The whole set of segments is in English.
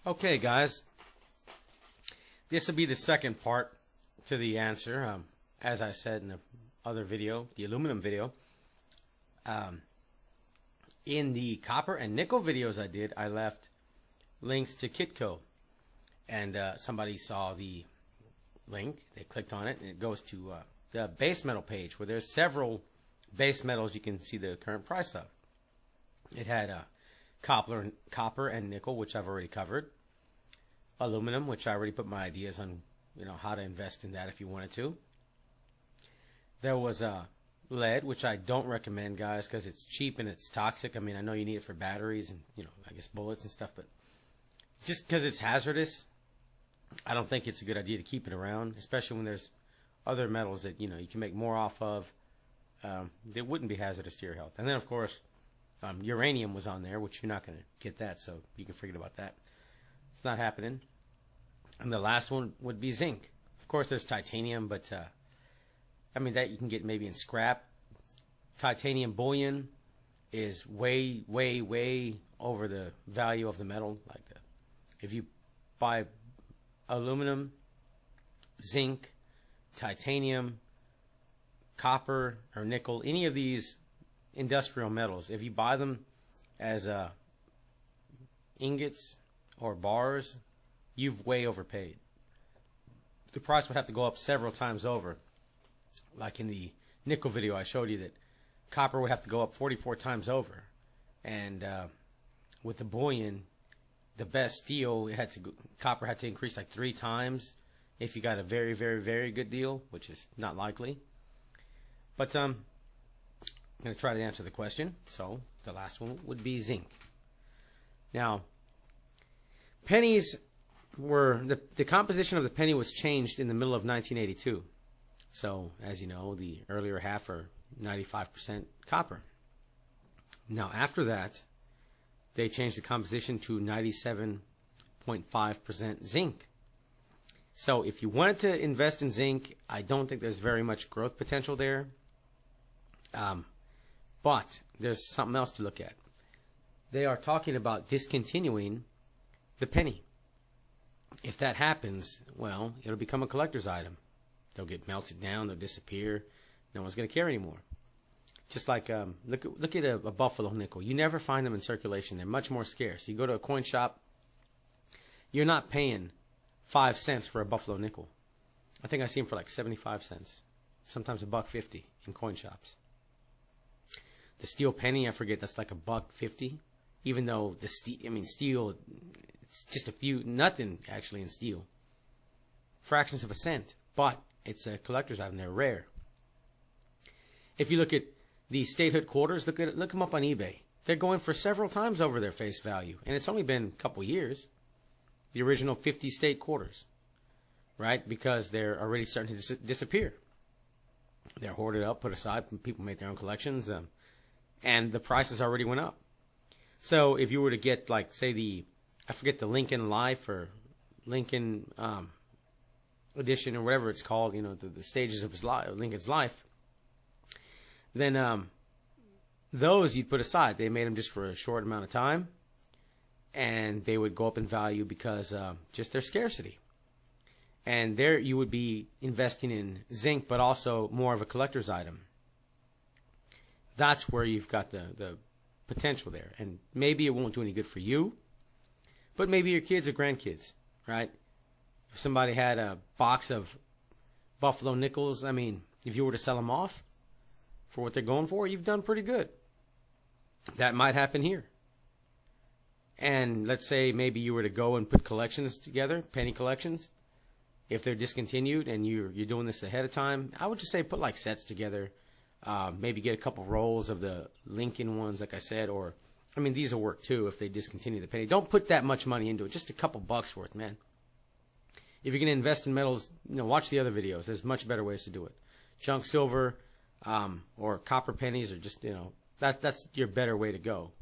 Okay, guys, this will be the second part to the answer. As I said in the other video, the aluminum video, in the copper and nickel videos I left links to Kitco, and somebody saw the link, they clicked on it, and it goes to the base metal page where there's several base metals you can see the current price of. It had copper and nickel, which I've already covered. Aluminum, which I already put my ideas on, how to invest in that if you wanted to. There was lead, which I don't recommend, guys, because it's cheap and it's toxic. I mean, I know you need it for batteries and, I guess bullets and stuff, but just because it's hazardous, I don't think it's a good idea to keep it around, especially when there's other metals that, you can make more off of. That wouldn't be hazardous to your health. And then, of course, uranium was on there, which you're not going to get that, so you can forget about that. It's not happening. And the last one would be zinc. Of course, there's titanium, but I mean, that you can get maybe in scrap. Titanium bullion is way, way, way over the value of the metal. If you buy aluminum, zinc, titanium, copper, or nickel, any of these industrial metals, if you buy them as ingots or bars, you've way overpaid. The price would have to go up several times over. Like in the nickel video, I showed you that copper would have to go up 44 times over, and with the bullion, the best steel, copper had to increase like 3 times if you got a very, very, very good deal, which is not likely. But I'm going to try to answer the question. So the last one would be zinc. Now, pennies were, the composition of the penny was changed in the middle of 1982. So, as you know, the earlier half are 95% copper. Now, after that, they changed the composition to 97.5% zinc. So, if you wanted to invest in zinc, I don't think there's very much growth potential there. But there's something else to look at. They are talking about discontinuing the penny. If that happens, well, it'll become a collector's item. They'll get melted down, they'll disappear. No one's going to care anymore. Just like, look at a buffalo nickel. You never find them in circulation. They're much more scarce. You go to a coin shop, you're not paying 5 cents for a buffalo nickel. I think I see them for like 75 cents. Sometimes $1.50 in coin shops. The steel penny, I forget, that's like $1.50. Even though the steel, it's just nothing actually in steel. Fractions of a cent. But it's a collector's item. They're rare. If you look at the statehood quarters, look them up on eBay. They're going for several times over their face value, and it's only been a couple years. The original 50 state quarters, right? Because they're already starting to disappear. They're hoarded up, put aside. People make their own collections, and the prices already went up. So if you were to get, like, say I forget the Lincoln Life or Lincoln edition or whatever it's called, the stages of his life, Lincoln's life, then those you'd put aside. They made them just for a short amount of time, and they would go up in value because just their scarcity. And there you would be investing in zinc, but also more of a collector's item. That's where you've got the potential there. And maybe it won't do any good for you, but maybe your kids or grandkids, right? If somebody had a box of buffalo nickels, I mean, if you were to sell them off for what they're going for, you've done pretty good. That might happen here. And let's say maybe you were to go and put collections together, penny collections. If they're discontinued and you're doing this ahead of time, I would just say put like sets together. Maybe get a couple rolls of the Lincoln ones, like I said, or, I mean, these will work too if they discontinue the penny. Don't put that much money into it, just a couple bucks worth, man. If you're going to invest in metals, watch the other videos. There's much better ways to do it. Junk silver or copper pennies, or just, that's your better way to go.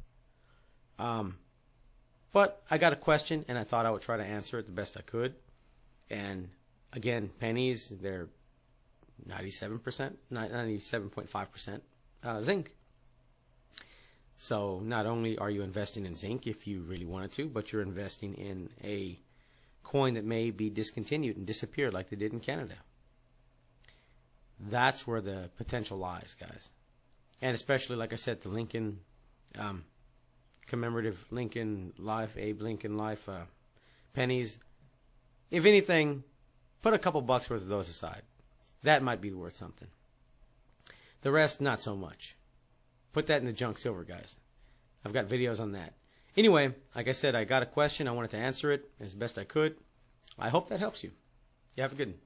But I got a question, and I thought I would try to answer it the best I could. And again, pennies, they're 97%, 97.5% zinc. So not only are you investing in zinc if you really wanted to, but you're investing in a coin that may be discontinued and disappear like they did in Canada. That's where the potential lies, guys. And especially, like I said, the Lincoln, commemorative Lincoln Life, Abe Lincoln Life pennies. If anything, put a couple bucks worth of those aside. That might be worth something. The rest, not so much. Put that in the junk silver, guys. I've got videos on that. Anyway, like I said, I got a question. I wanted to answer it as best I could. I hope that helps you. You have a good one.